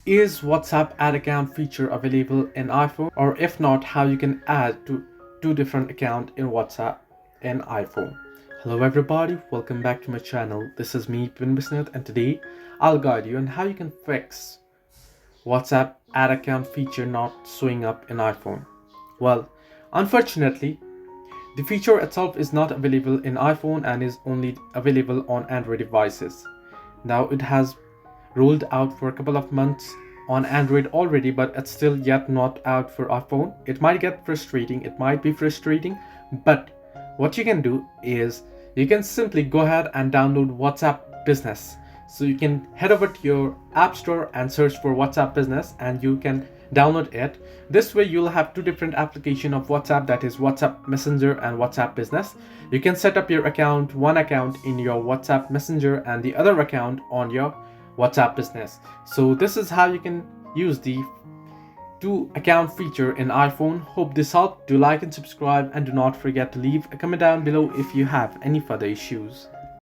Is WhatsApp add account feature available in iPhone? Or if not, how you can add to two different accounts in WhatsApp in iPhone? Hello everybody, welcome back to my channel. This is me, Bin Bisnath, and today I'll guide you on how you can fix WhatsApp add account feature not showing up in iPhone. Well, unfortunately, the feature itself is not available in iPhone and is only available on Android devices. Now it has rolled out for a couple of months on Android already, but it's still yet not out for iPhone. It might get frustrating, it might be frustrating, but what you can do is you can simply go ahead and download WhatsApp Business. So you can head over to your app store and search for WhatsApp Business and you can download it. This way you'll have two different applications of WhatsApp, that is WhatsApp Messenger and WhatsApp Business. You can set up your account, one account in your WhatsApp Messenger and the other account on your WhatsApp Business. So this is how you can use the two account feature in iPhone. Hope this helped. Do like and subscribe and do not forget to leave a comment down below if you have any further issues.